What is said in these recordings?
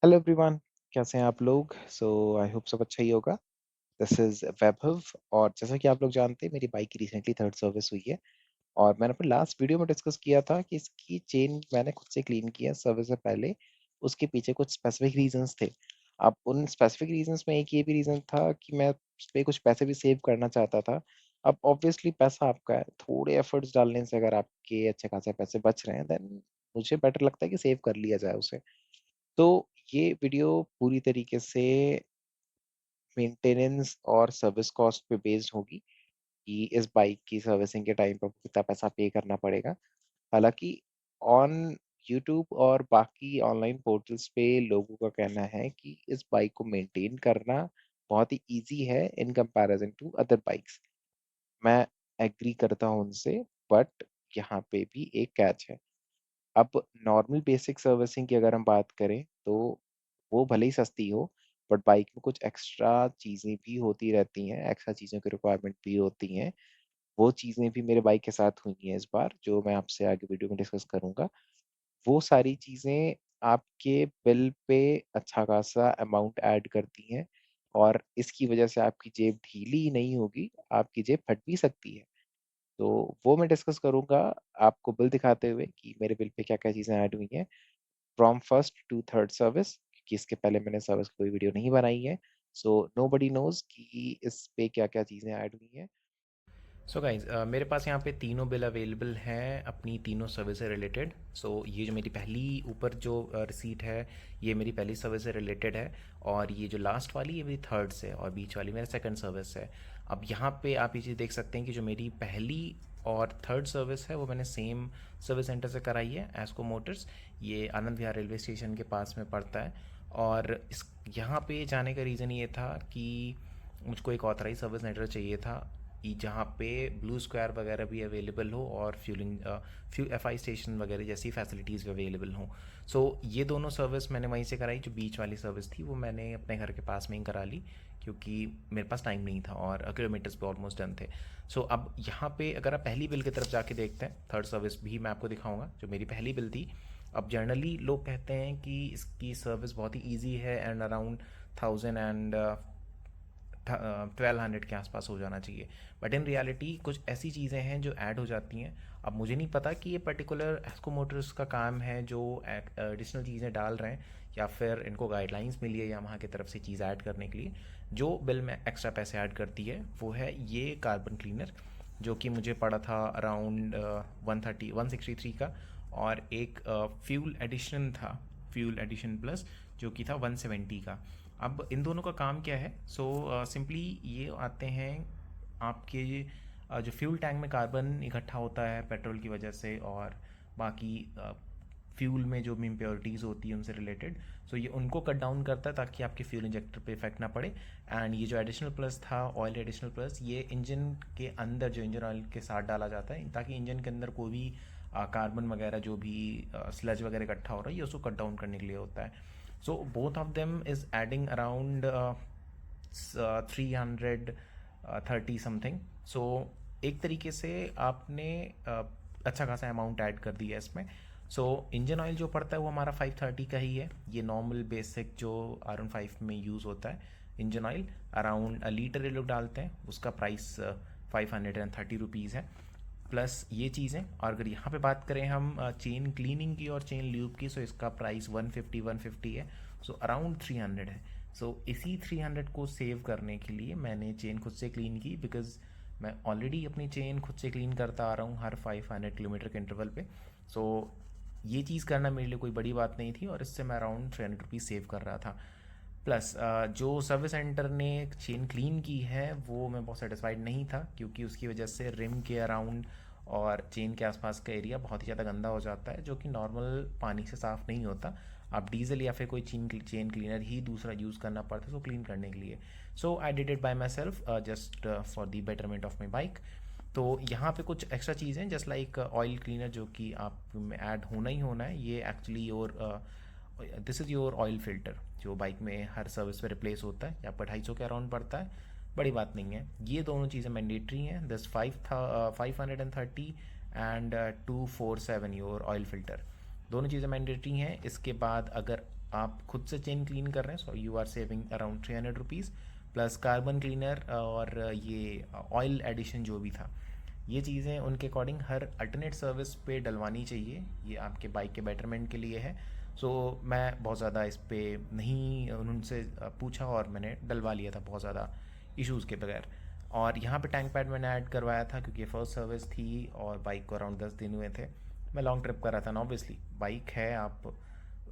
Hello everyone, कैसे हैं आप लोग? आई होप सब अच्छा ही होगा। दिस इज वैभव। और जैसा कि आप लोग जानते हैं, मेरी बाइक की रिसेंटली थर्ड सर्विस हुई है। और मैंने अपने लास्ट वीडियो में डिस्कस किया था कि इसकी चेन मैंने खुद से क्लीन किया सर्विस से पहले। उसके पीछे कुछ स्पेसिफिक रीजंस थे। अब उन स्पेसिफिक रीजंस में एक ये भी रीजन था कि मैं उस पे कुछ पैसे भी सेव करना चाहता था। अब ऑब्वियसली पैसा आपका है, थोड़े एफर्ट्स डालने से अगर आपके अच्छे खासे पैसे बच रहे हैं, देन मुझे बेटर लगता है कि सेव कर लिया जाए उसे। तो ये वीडियो पूरी तरीके से मेंटेनेंस और सर्विस कॉस्ट पे बेस्ड होगी कि इस बाइक की सर्विसिंग के टाइम पर कितना पैसा पे करना पड़ेगा। हालांकि ऑन यूट्यूब और बाकी ऑनलाइन पोर्टल्स पे लोगों का कहना है कि इस बाइक को मेंटेन करना बहुत ही इजी है in comparison to other bikes. मैं एग्री करता हूँ उनसे, बट यहाँ पे भी एक कैच है। अब नॉर्मल बेसिक सर्विसिंग की अगर हम बात करें तो वो भले ही सस्ती हो, बट बाइक में कुछ एक्स्ट्रा चीज़ें भी होती रहती हैं, एक्स्ट्रा चीज़ों की रिक्वायरमेंट भी होती हैं। वो चीज़ें भी मेरे बाइक के साथ हुई हैं इस बार, जो मैं आपसे आगे वीडियो में डिस्कस करूंगा। वो सारी चीज़ें आपके बिल पे अच्छा खासा अमाउंट ऐड करती हैं, और इसकी वजह से आपकी जेब ढीली ही नहीं होगी, आपकी जेब फट भी सकती है। तो वो मैं डिस्कस करूंगा आपको बिल दिखाते हुए कि मेरे बिल पे क्या क्या चीज़ें ऐड हुई हैं from first to third service, क्योंकि इसके पहले मैंने सर्विस की कोई वीडियो नहीं बनाई है। सो नो बडी नोज कि इस पे क्या क्या चीज़ें ऐड हुई हैं। सो गाइज मेरे पास यहाँ पे तीनों बिल अवेलेबल हैं अपनी तीनों सर्विस से रिलेटेड। सो ये जो मेरी पहली ऊपर जो रिसीट है, ये मेरी पहली सर्विस से रिलेटेड है। और ये जो लास्ट वाली ये मेरी थर्ड से, और बीच वाली मेरा सेकंड सर्विस है। अब यहाँ पे आप ये चीज़ देख सकते हैं कि जो मेरी पहली और थर्ड सर्विस है वो मैंने सेम सर्विस सेंटर से कराई है, एस्को मोटर्स। ये आनंद विहार रेलवे स्टेशन के पास में पड़ता है। और इस यहाँ पे जाने का रीज़न ये था कि मुझको एक ऑथराइज सर्विस सेंटर चाहिए था कि जहाँ पे ब्लू स्क्वायर वगैरह भी अवेलेबल हो और फ्यूल एफ आई स्टेशन वगैरह जैसी फैसिलिटीज़ भी अवेलेबल हों। सो ये दोनों सर्विस मैंने वहीं से कराई। जो बीच वाली सर्विस थी वो मैंने अपने घर के पास में ही करा ली, क्योंकि मेरे पास टाइम नहीं था और किलोमीटर्स पे ऑलमोस्ट डन थे। सो अब यहाँ पे अगर आप पहली बिल की तरफ जाके देखते हैं, थर्ड सर्विस भी मैं आपको दिखाऊंगा जो मेरी पहली बिल थी। अब जनरली लोग कहते हैं कि इसकी सर्विस बहुत ही ईजी है एंड अराउंड 1200 के आसपास हो जाना चाहिए। बट इन रियलिटी कुछ ऐसी चीज़ें हैं जो ऐड हो जाती हैं। अब मुझे नहीं पता कि ये पर्टिकुलर एस्को मोटर्स का काम है जो एडिशनल चीज़ें डाल रहे हैं, या फिर इनको गाइडलाइंस मिली है यामाहा की तरफ से चीज़ ऐड करने के लिए। जो बिल में एक्स्ट्रा पैसे ऐड करती है वो है ये कार्बन क्लीनर, जो कि मुझे पड़ा था अराउंड 163 का। और एक फ्यूल एडिशन था, फ्यूल एडिशन प्लस, जो कि था 170 का। अब इन दोनों का काम क्या है? सिंपली ये आते हैं आपके जो फ्यूल टैंक में कार्बन इकट्ठा होता है पेट्रोल की वजह से, और बाकी फ्यूल में जो भी इम्प्योरिटीज़ होती है उनसे रिलेटेड। सो ये उनको कट डाउन करता है ताकि आपके फ्यूल इंजेक्टर पे इफेक्ट ना पड़े। एंड ये जो एडिशनल प्लस था, ऑयल एडिशनल प्लस, ये इंजन के अंदर जो इंजन ऑयल के साथ डाला जाता है ताकि इंजन के अंदर कोई भी कार्बन वगैरह जो भी स्लज वगैरह इकट्ठा हो रहा है ये उसको कट डाउन करने के लिए होता है। So both of them is adding around 330 something. सो एक तरीके से आपने अच्छा खासा अमाउंट ऐड कर दिया इसमें। सो इंजन ऑयल जो पड़ता है वो हमारा 530 का ही है। ये नॉर्मल बेसिक जो R15 में यूज़ होता है इंजन ऑयल, अराउंड लीटर ये लोग डालते हैं, उसका प्राइस 530 रुपीज़ है प्लस ये चीज़ें। और अगर यहाँ पे बात करें हम चेन क्लीनिंग की और चेन ल्यूब की, सो इसका प्राइस 150 है। सो अराउंड 300 है। सो इसी 300 को सेव करने के लिए मैंने चेन खुद से क्लीन की, बिकॉज मैं ऑलरेडी अपनी चेन खुद से क्लीन करता आ रहा हूँ हर 500 किलोमीटर के इंटरवल पे। सो ये चीज़ करना मेरे लिए कोई बड़ी बात नहीं थी, और इससे मैं अराउंड 300 रुपीज़ सेव कर रहा था। प्लस जो सर्विस सेंटर ने चेन क्लीन की है वो मैं बहुत सेटिस्फाइड नहीं था, क्योंकि उसकी वजह से रिम के अराउंड और चेन के आसपास का एरिया बहुत ही ज़्यादा गंदा हो जाता है, जो कि नॉर्मल पानी से साफ़ नहीं होता। आप डीजल या फिर कोई चेन क्लीनर ही दूसरा यूज़ करना पड़ता है उसको क्लीन करने के लिए। So I did it by myself just for the betterment of my bike. तो यहाँ पे कुछ एक्स्ट्रा चीज़ें जस्ट लाइक ऑयल क्लीनर, जो कि आप में ऐड होना ही होना है। ये actually your this is your oil filter, जो बाइक में हर सर्विस पे रिप्लेस होता है, या पर 250 के अराउंड पड़ता है। बड़ी बात नहीं है, ये दोनों चीज़ें मैंडेटरी हैं। This 530 and 247 your oil filter, दोनों चीज़ें मैंडेटरी हैं। इसके बाद अगर आप खुद से चेन क्लीन कर रहे हैं, so you are saving around 300 rupees, plus carbon cleaner और ये ऑयल एडिशन जो भी था, ये चीज़ें उनके अकॉर्डिंग हर अल्टरनेट सर्विस पे डलवानी चाहिए, ये आपके बाइक के बेटरमेंट के लिए है। सो मैं बहुत ज़्यादा इस पे नहीं उनसे पूछा और मैंने डलवा लिया था बहुत ज़्यादा इश्यूज़ के बगैर। और यहाँ पे टैंक पैड मैंने ऐड करवाया था क्योंकि फर्स्ट सर्विस थी और बाइक को अराउंड 10 दिन हुए थे। मैं लॉन्ग ट्रिप कर रहा था ना, ऑब्वियसली बाइक है, आप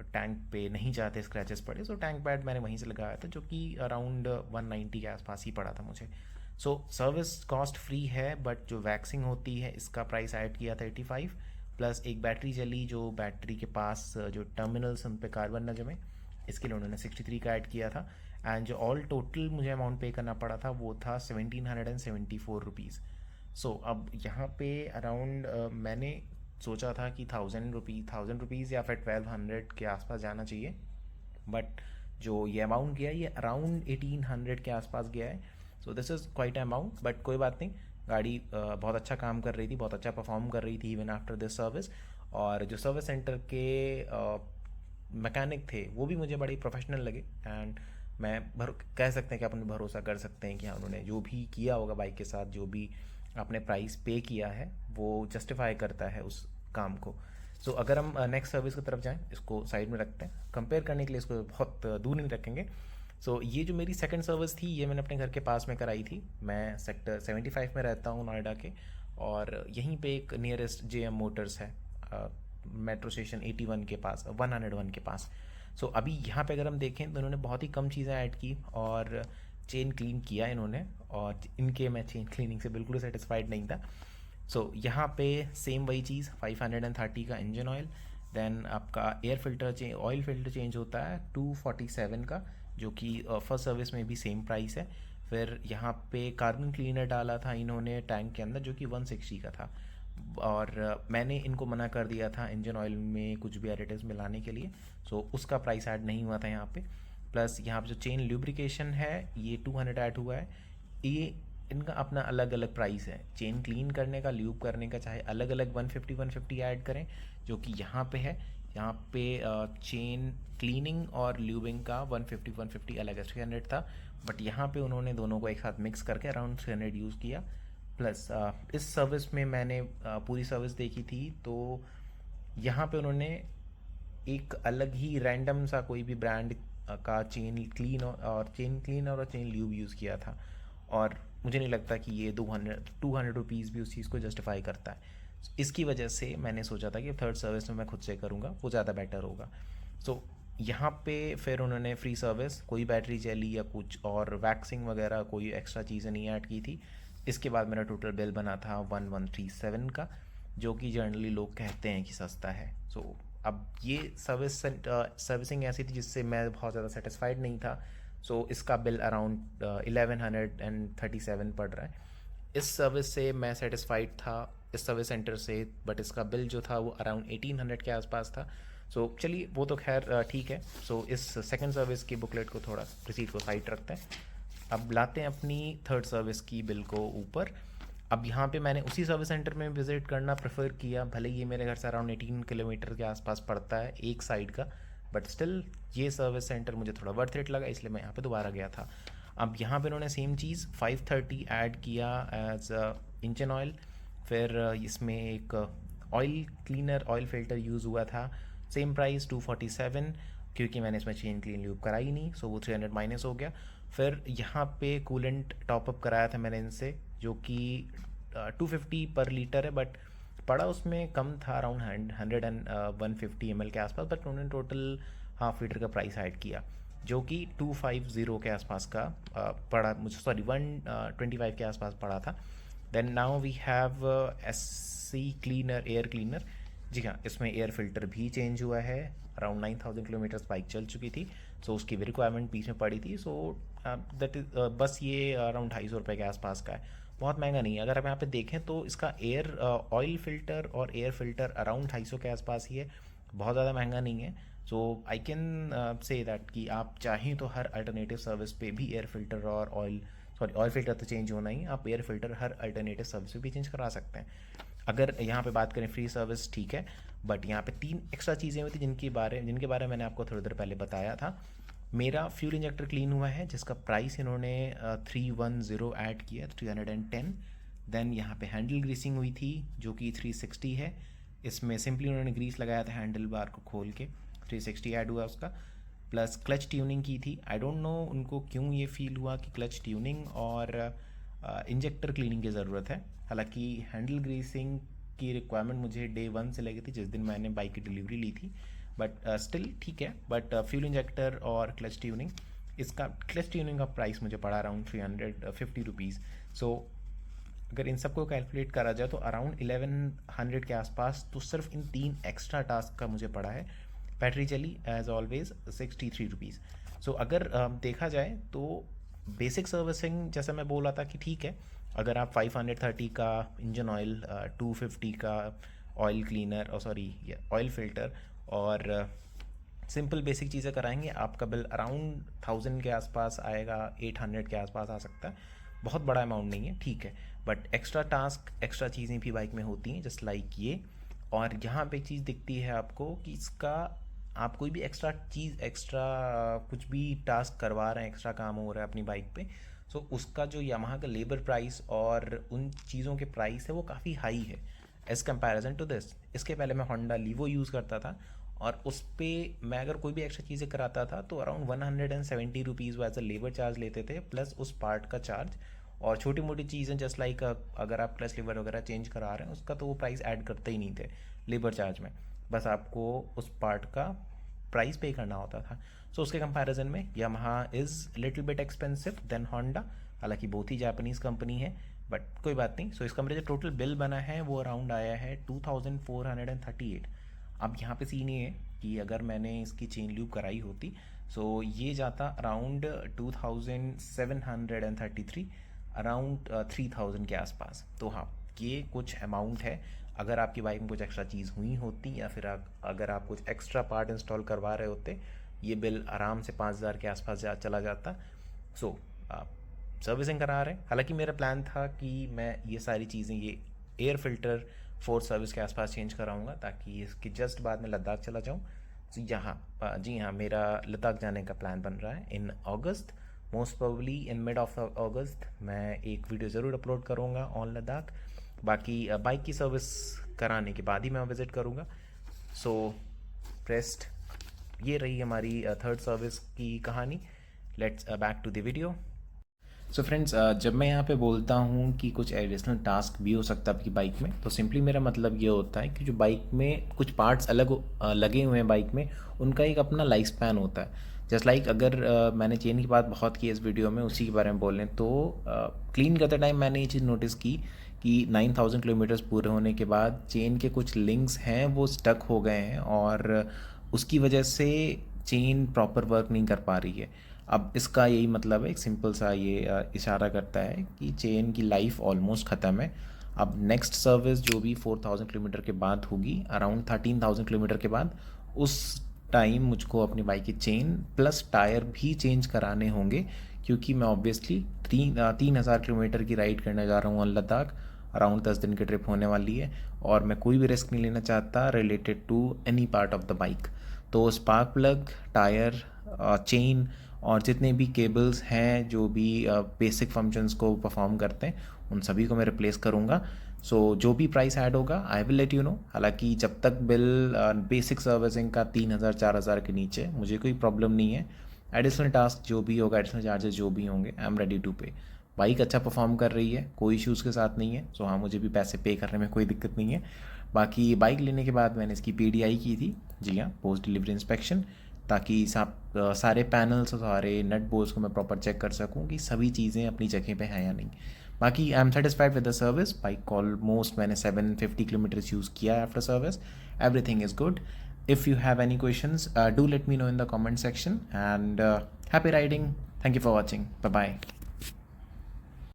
टैंक पे नहीं चाहते स्क्रैचेस पड़े, सो टैंक पैड मैंने वहीं से लगाया था जो कि अराउंड 190 के आसपास ही पड़ा था मुझे। सो सर्विस कॉस्ट फ्री है, बट जो वैक्सिंग होती है इसका प्राइस ऐड किया था 85, प्लस एक बैटरी चली जो बैटरी के पास जो टर्मिनल्स उन पे कार्बन न जमे, इसके लिए उन्होंने 63 का ऐड किया था। एंड जो ऑल टोटल मुझे अमाउंट पे करना पड़ा था वो था 1774 रुपीज़। सो अब यहाँ पे अराउंड मैंने सोचा था कि 1000 रुपीज़ या फिर 1200 के आसपास जाना चाहिए, बट जो ये अमाउंट गया ये अराउंड 1800 के आसपास गया है। So this is quite amount, but कोई बात नहीं, गाड़ी बहुत अच्छा काम कर रही थी, बहुत अच्छा परफॉर्म कर रही थी इवन आफ्टर दिस सर्विस। और जो सर्विस सेंटर के मैकेनिक थे वो भी मुझे बड़े प्रोफेशनल लगे, एंड मैं कह सकते हैं कि अपन भरोसा कर सकते हैं कि हाँ उन्होंने जो भी किया होगा बाइक के साथ, जो भी आपने प्राइस पे किया है वो जस्टिफाई करता है उस काम को। सो अगर हम नेक्स्ट सर्विस की तरफ जाएं, इसको साइड में रखते हैं, कंपेयर करने के लिए इसको बहुत दूर नहीं रखेंगे। सो ये जो मेरी सेकंड सर्विस थी ये मैंने अपने घर के पास में कराई थी। मैं सेक्टर 75 में रहता हूँ नोएडा के, और यहीं पे एक नियरेस्ट JM मोटर्स है मेट्रो स्टेशन 81 के पास, 101 के पास। सो अभी यहाँ पे अगर हम देखें तो इन्होंने बहुत ही कम चीज़ें ऐड की और चेन क्लीन किया इन्होंने, और इनके मैं चेन क्लीनिंग से बिल्कुल सेटिस्फाइड नहीं था। सो यहाँ पे सेम वही चीज़, 530 का इंजन ऑयल, देन आपका air filter oil filter change होता है 247 का, जो कि फर्स्ट सर्विस में भी सेम प्राइस है। फिर यहाँ पे कार्बन क्लीनर डाला था इन्होंने टैंक के अंदर जो कि 160 का था, और मैंने इनको मना कर दिया था इंजन ऑयल में कुछ भी एडिटिव्स मिलाने के लिए, सो उसका प्राइस ऐड नहीं हुआ था यहाँ पे। प्लस यहाँ पे जो चेन ल्यूब्रिकेशन है ये 200 ऐड हुआ है। ये इनका अपना अलग अलग प्राइस है, चेन क्लीन करने का, ल्यूब करने का चाहे अलग अलग 150 ऐड करें, जो कि यहाँ पे है। यहाँ पे चेन क्लीनिंग और ल्यूबिंग का 150 अलग है, 300 था, बट यहाँ पे उन्होंने दोनों को एक साथ मिक्स करके अराउंड 300 यूज़ किया। प्लस इस सर्विस में मैंने पूरी सर्विस देखी थी तो यहाँ पे उन्होंने एक अलग ही रैंडम सा कोई भी ब्रांड का चेन क्लीन और चेन ल्यूब यूज़ किया था, और मुझे नहीं लगता कि ये 200 रुपीज़ भी उस चीज़ को जस्टिफाई करता है। इसकी वजह से मैंने सोचा था कि थर्ड सर्विस में मैं खुद से करूँगा, वो ज़्यादा बेटर होगा। सो यहाँ पे फिर उन्होंने फ्री सर्विस, कोई बैटरी जली या कुछ और वैक्सिंग वगैरह कोई एक्स्ट्रा चीज़ें नहीं ऐड की थी। इसके बाद मेरा टोटल बिल बना था 1137 का, जो कि जनरली लोग कहते हैं कि सस्ता है। सो अब ये सर्विसिंग ऐसी थी जिससे मैं बहुत ज़्यादा सेटिस्फाइड नहीं था। सो इसका बिल अराउंड 1137 पड़ रहा है। इस सर्विस से मैं सेटिस्फाइड था, इस सर्विस सेंटर से, बट इसका बिल जो था वो अराउंड 1800 के आसपास था। सो चलिए वो तो खैर ठीक है। सो इस सेकंड सर्विस की बुकलेट को थोड़ा रिसीट को साइड रखते हैं, अब लाते हैं अपनी थर्ड सर्विस की बिल को ऊपर। अब यहाँ पे मैंने उसी सर्विस सेंटर में विज़िट करना प्रेफर किया, भले ये मेरे घर से अराउंड 18 किलोमीटर के आसपास पड़ता है एक साइड का, बट स्टिल ये सर्विस सेंटर मुझे थोड़ा वर्थ इट लगा, इसलिए मैं यहाँ पे दोबारा गया था। अब यहाँ पे उन्होंने सेम चीज़ 530 ऐड किया एज इंजन ऑयल, फिर इसमें एक oil cleaner oil filter use हुआ था, सेम प्राइस 247, क्योंकि मैंने इसमें चेन क्लीन ल्यूब कराई नहीं, सो वो 300 माइनस हो गया। फिर यहाँ पे कूलेंट टॉपअप कराया था मैंने इनसे, जो कि 250 पर लीटर है, बट पड़ा उसमें कम था, अराउंड 150 ml के आसपास, बट उन्होंने टोटल हाफ लीटर का प्राइस ऐड किया, जो कि 250 के आसपास का पड़ा मुझे, सॉरी 125 के आसपास पड़ा था। Then now we have SC cleaner, air cleaner. जी हाँ, इसमें एयर फिल्टर भी चेंज हुआ है, अराउंड 9000 किलोमीटर्स बाइक चल चुकी थी, सो उसकी भी रिक्वायरमेंट बीच में पड़ी थी। सो दैट इज बस ये अराउंड 250 के आसपास का है, बहुत महंगा नहीं है। अगर आप यहाँ पे देखें तो इसका एयर ऑयल फिल्टर और एयर फिल्टर अराउंड 250 के आसपास ही है, बहुत ज़्यादा महंगा नहीं है। सो आई कैन से दैट कि आप चाहें तो हर अल्टरनेटिव सर्विस पे भी एयर फिल्टर और ऑयल फिल्टर तो चेंज होना ही, आप एयर फिल्टर हर अल्टरनेटिव सर्विस पे भी चेंज करा सकते हैं। अगर यहाँ पे बात करें फ्री सर्विस ठीक है, बट यहाँ पे 3 एक्स्ट्रा चीज़ें हुई थी जिनके बारे में मैंने आपको थोड़ी देर पहले बताया था। मेरा फ्यूल इंजेक्टर क्लीन हुआ है जिसका प्राइस इन्होंने 310 ऐड किया, 310। देन यहाँ पे हैंडल ग्रीसिंग हुई थी जो कि 360 है। इसमें सिंपली उन्होंने ग्रीस लगाया था हैंडल बार को खोल के, 360 ऐड हुआ उसका। प्लस क्लच ट्यूनिंग की थी। आई डोंट नो उनको क्यों ये फील हुआ कि क्लच ट्यूनिंग और इंजेक्टर क्लीनिंग की ज़रूरत है। हालांकि हैंडल ग्रीसिंग की रिक्वायरमेंट मुझे डे 1 से लगी थी जिस दिन मैंने बाइक की डिलीवरी ली थी, बट स्टिल ठीक है। बट फ्यूल इंजेक्टर और क्लच ट्यूनिंग, इसका क्लच ट्यूनिंग का प्राइस मुझे पड़ा अराउंड 350 रुपीज़। सो अगर इन सबको कैलकुलेट करा जाए तो अराउंड 1100 के आसपास तो सिर्फ इन 3 एक्स्ट्रा टास्क का मुझे पड़ा है। बैटरी चली एज ऑलवेज 63 रुपीज़। सो अगर देखा जाए तो बेसिक सर्विसिंग जैसा मैं बोला था कि ठीक है, अगर आप 530 का इंजन ऑयल, 250 का ऑयल क्लीनर और सॉरी ऑयल फिल्टर और सिंपल बेसिक चीज़ें कराएंगे, आपका बिल अराउंड 1000 के आसपास आएगा, 800 के आसपास आ सकता है। बहुत बड़ा अमाउंट नहीं है, ठीक है। बट एक्स्ट्रा टास्क, एक्स्ट्रा चीज़ें भी बाइक में होती हैं जस्ट लाइक ये। और यहाँ पे एक चीज़ दिखती है आपको कि इसका, आप कोई भी एक्स्ट्रा चीज़, एक्स्ट्रा कुछ भी टास्क करवा रहे हैं, एक्स्ट्रा काम हो रहा है अपनी बाइक पे, सो उसका जो यामाहा का लेबर प्राइस और उन चीज़ों के प्राइस है वो काफ़ी हाई है एज़ कम्पेरिजन टू दिस। इसके पहले मैं होंडा लीवो यूज़ करता था और उस पर मैं अगर कोई भी एक्स्ट्रा चीज़ें कराता था तो अराउंड 170 रुपीज़ वो एज अ लेबर चार्ज लेते थे, प्लस उस पार्ट का चार्ज। और छोटी मोटी चीज़ें जस्ट लाइक अगर आप क्लच लीवर वगैरह चेंज करा रहे हैं उसका तो वो प्राइस ऐड करते ही नहीं थे लेबर चार्ज में, बस आपको उस पार्ट का प्राइस पे करना होता था। सो उसके कंपैरिजन में Yamaha is little bit expensive than Honda. हालांकि बहुत ही जापानीज़ कंपनी है, बट कोई बात नहीं। सो इसका मेरा जो टोटल बिल बना है वो अराउंड आया है 2438। अब यहाँ पे सीन ये है कि अगर मैंने इसकी चेन लूप कराई होती सो ये जाता अराउंड 2733, अराउंड 3000 के आसपास। तो हाँ, ये कुछ अमाउंट है। अगर आपकी बाइक में कुछ एक्स्ट्रा चीज़ हुई होती या फिर अगर आप कुछ एक्स्ट्रा पार्ट इंस्टॉल करवा रहे होते, ये बिल आराम से 5000 के आसपास चला जाता। सो आप सर्विसिंग करा रहे हैं। हालांकि मेरा प्लान था कि मैं ये सारी चीज़ें, ये एयर फिल्टर फोर्स सर्विस के आसपास चेंज कराऊंगा ताकि इसके जस्ट बाद में लद्दाख चला जाऊँ। तो यहाँ जी हाँ, मेरा लद्दाख जाने का प्लान बन रहा है in August. Most probably in mid of August मैं एक वीडियो ज़रूर अपलोड करूँगा ऑन लद्दाख। बाकी बाइक की सर्विस कराने के बाद ही मैं विज़िट करूँगा। सो रेस्ट, ये रही हमारी थर्ड सर्विस की कहानी। Let's back to the video. So friends, जब मैं यहाँ पे बोलता हूँ कि कुछ एडिशनल टास्क भी हो सकता है आपकी बाइक में, तो सिंपली मेरा मतलब ये होता है कि जो बाइक में कुछ पार्ट्स लगे हुए हैं बाइक में, उनका एक अपना लाइफ स्पैन होता है। जस्ट लाइक अगर मैंने चेन की बात बहुत की इस वीडियो में, उसी के बारे में बोल लें तो क्लीन करते टाइम मैंने ये चीज़ नोटिस की कि 9000 किलोमीटर्स पूरे होने के बाद चेन के कुछ लिंक्स हैं वो स्टक हो गए हैं और उसकी वजह से चेन प्रॉपर वर्क नहीं कर पा रही है। अब इसका यही मतलब है, एक सिंपल सा ये इशारा करता है कि चेन की लाइफ ऑलमोस्ट ख़त्म है। अब नेक्स्ट सर्विस जो भी 4000 किलोमीटर के बाद होगी, अराउंड 13000 किलोमीटर के बाद, उस टाइम मुझको अपनी बाइक की चेन प्लस टायर भी चेंज कराने होंगे, क्योंकि मैं ऑब्वियसली 3000 किलोमीटर की राइड करने जा रहा हूँ लद्दाख। अराउंड 10 दिन की ट्रिप होने वाली है और मैं कोई भी रिस्क नहीं लेना चाहता related to any part of the bike. तो स्पार्क प्लग, टायर, चेन और जितने भी केबल्स हैं जो भी बेसिक फंक्शंस को परफॉर्म करते हैं, उन सभी को मैं रिप्लेस करूँगा। सो जो भी प्राइस ऐड होगा I will let you know. हालांकि जब तक बिल बेसिक सर्विसिंग का 3000-4000 के नीचे, मुझे कोई प्रॉब्लम नहीं है। एडिशनल टास्क जो भी होगा, एडिशनल चार्जेस जो भी होंगे, आई एम रेडी टू पे। बाइक अच्छा परफॉर्म कर रही है, कोई इशूज़ के साथ नहीं है। सो हाँ, मुझे भी पैसे पे करने में कोई दिक्कत नहीं है। बाकी बाइक लेने के बाद मैंने इसकी PDI की थी, जी हाँ, पोस्ट डिलीवरी इंस्पेक्शन, ताकि सारे पैनल्स और सारे नट बोल्ट्स को मैं प्रॉपर चेक कर सकूं कि सभी चीज़ें अपनी जगह पे हैं या नहीं। बाकी I am satisfied with the service. Bike almost मैंने 750 किलोमीटर्स यूज़ किया after service. Everything is good. If you have any questions do let me know in the comment section and happy riding. Thank you for watching. Bye bye.